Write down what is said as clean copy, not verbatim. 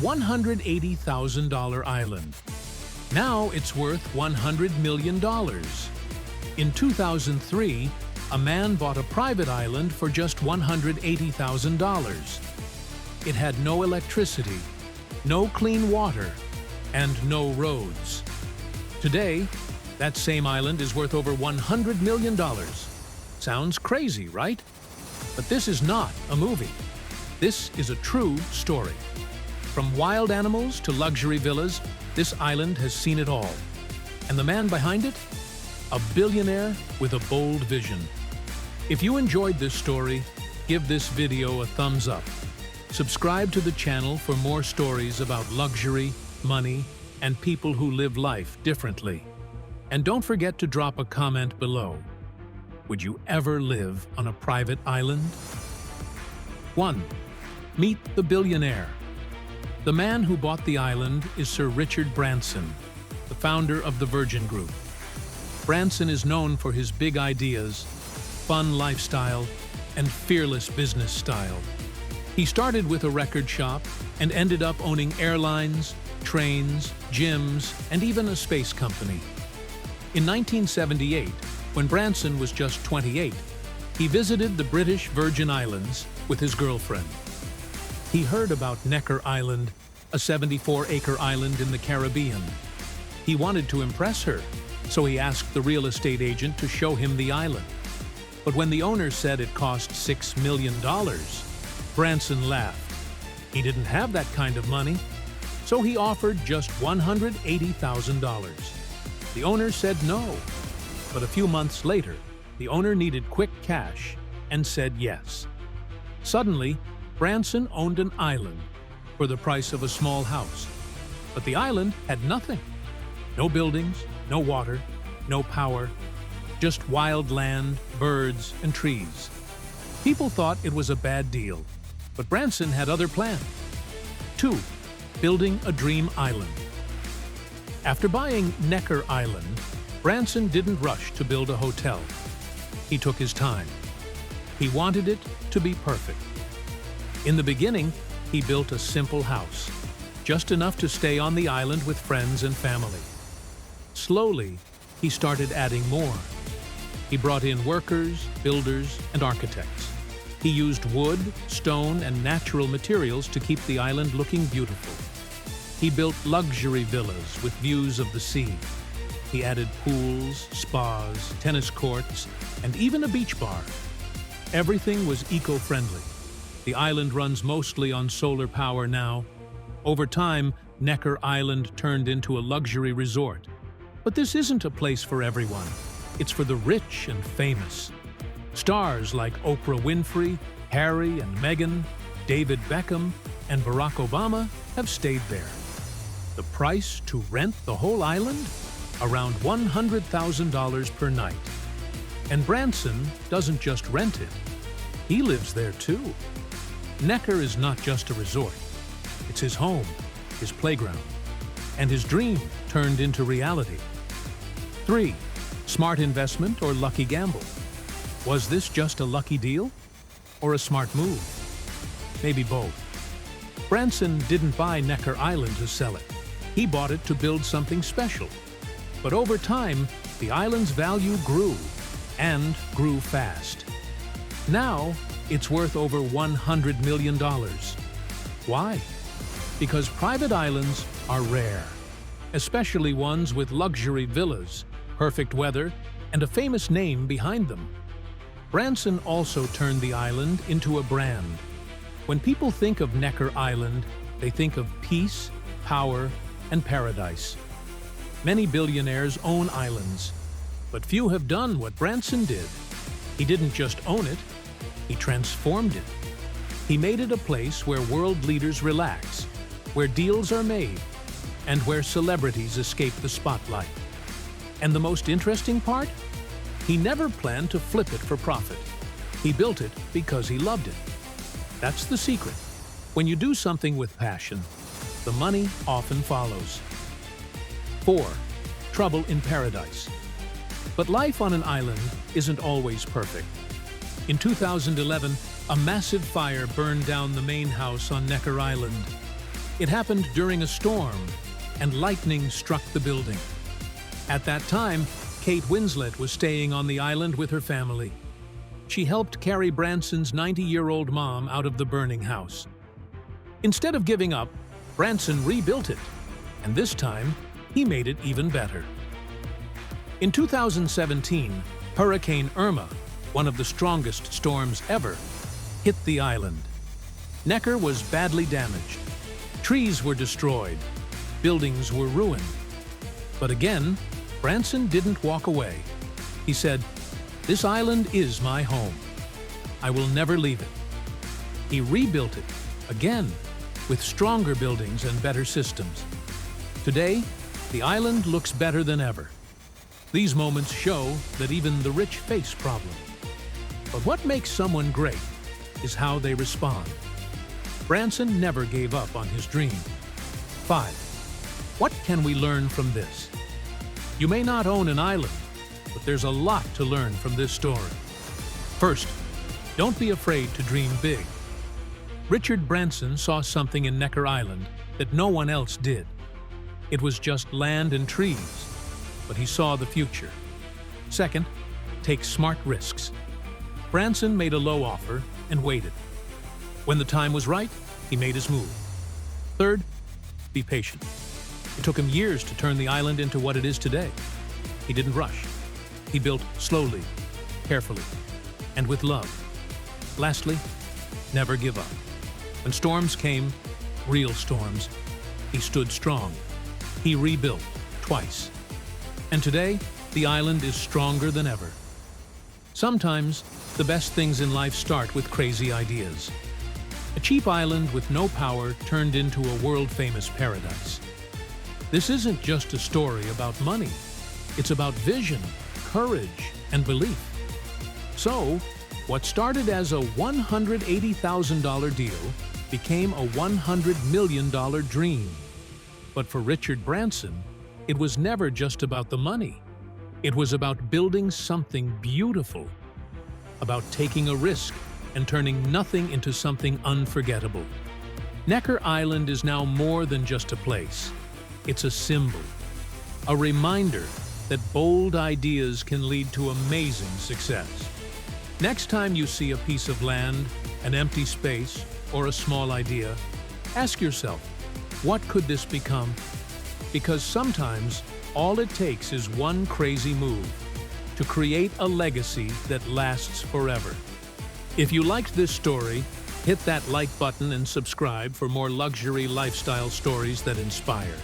$180,000 island. Now it's worth $100 million. In 2003, a man bought a private island for just $180,000. It had no electricity, no clean water, and no roads. Today, that same island is worth over $100 million. Sounds crazy, right? But this is not a movie. This is a true story. From wild animals to luxury villas, this island has seen it all. And the man behind it? A billionaire with a bold vision. If you enjoyed this story, give this video a thumbs up. Subscribe to the channel for more stories about luxury, money, and people who live life differently. And don't forget to drop a comment below. Would you ever live on a private island? 1. Meet the billionaire. The man who bought the island is Sir Richard Branson, the founder of the Virgin Group. Branson is known for his big ideas, fun lifestyle, and fearless business style. He started with a record shop and ended up owning airlines, trains, gyms, and even a space company. In 1978, when Branson was just 28, he visited the British Virgin Islands with his girlfriend. He heard about Necker Island, a 74-acre island in the Caribbean. He wanted to impress her, so he asked the real estate agent to show him the island. But when the owner said it cost $6 million, Branson laughed. He didn't have that kind of money, so he offered just $180,000. The owner said no, but a few months later, the owner needed quick cash and said yes. Suddenly, Branson owned an island for the price of a small house. But the island had nothing. No buildings, no water, no power, just wild land, birds, and trees. People thought it was a bad deal, but Branson had other plans. 2. Building a dream island. After buying Necker Island, Branson didn't rush to build a hotel. He took his time. He wanted it to be perfect. In the beginning, he built a simple house, just enough to stay on the island with friends and family. Slowly, he started adding more. He brought in workers, builders, and architects. He used wood, stone, and natural materials to keep the island looking beautiful. He built luxury villas with views of the sea. He added pools, spas, tennis courts, and even a beach bar. Everything was eco-friendly. The island runs mostly on solar power now. Over time, Necker Island turned into a luxury resort. But this isn't a place for everyone. It's for the rich and famous. Stars like Oprah Winfrey, Harry and Meghan, David Beckham, and Barack Obama have stayed there. The price to rent the whole island? Around $100,000 per night. And Branson doesn't just rent it. He lives there too. Necker is not just a resort. It's his home, his playground, and his dream turned into reality. 3. Smart investment or lucky gamble. Was this just a lucky deal? Or a smart move? Maybe both. Branson didn't buy Necker Island to sell it. He bought it to build something special. But over time, the island's value grew, and grew fast. Now, it's worth over $100 million. Why? Because private islands are rare, especially ones with luxury villas, perfect weather, and a famous name behind them. Branson also turned the island into a brand. When people think of Necker Island, they think of peace, power, and paradise. Many billionaires own islands, but few have done what Branson did. He didn't just own it, he transformed it. He made it a place where world leaders relax, where deals are made, and where celebrities escape the spotlight. And the most interesting part? He never planned to flip it for profit. He built it because he loved it. That's the secret. When you do something with passion, the money often follows. 4. Trouble in paradise. But life on an island isn't always perfect. In 2011, a massive fire burned down the main house on Necker Island. It happened during a storm, and lightning struck the building. At that time, Kate Winslet was staying on the island with her family. She helped carry Branson's 90-year-old mom out of the burning house. Instead of giving up, Branson rebuilt it, and this time, he made it even better. In 2017, Hurricane Irma, one of the strongest storms ever, hit the island. Necker was badly damaged. Trees were destroyed. Buildings were ruined. But again, Branson didn't walk away. He said, "This island is my home. I will never leave it." He rebuilt it, again, with stronger buildings and better systems. Today, the island looks better than ever. These moments show that even the rich face problems. But what makes someone great is how they respond. Branson never gave up on his dream. 5. What can we learn from this? You may not own an island, but there's a lot to learn from this story. First, don't be afraid to dream big. Richard Branson saw something in Necker Island that no one else did. It was just land and trees, but he saw the future. Second, take smart risks. Branson made a low offer and waited. When the time was right, he made his move. Third, be patient. It took him years to turn the island into what it is today. He didn't rush. He built slowly, carefully, and with love. Lastly, never give up. When storms came, real storms, he stood strong. He rebuilt twice. And today, the island is stronger than ever. Sometimes, the best things in life start with crazy ideas. A cheap island with no power turned into a world-famous paradise. This isn't just a story about money. It's about vision, courage, and belief. So, what started as a $180,000 deal became a $100 million dream. But for Richard Branson, it was never just about the money. It was about building something beautiful, about taking a risk and turning nothing into something unforgettable. Necker Island is now more than just a place. It's a symbol, a reminder that bold ideas can lead to amazing success. Next time you see a piece of land, an empty space, or a small idea, ask yourself, what could this become? Because sometimes all it takes is one crazy move to create a legacy that lasts forever. If you liked this story, hit that like button and subscribe for more luxury lifestyle stories that inspire.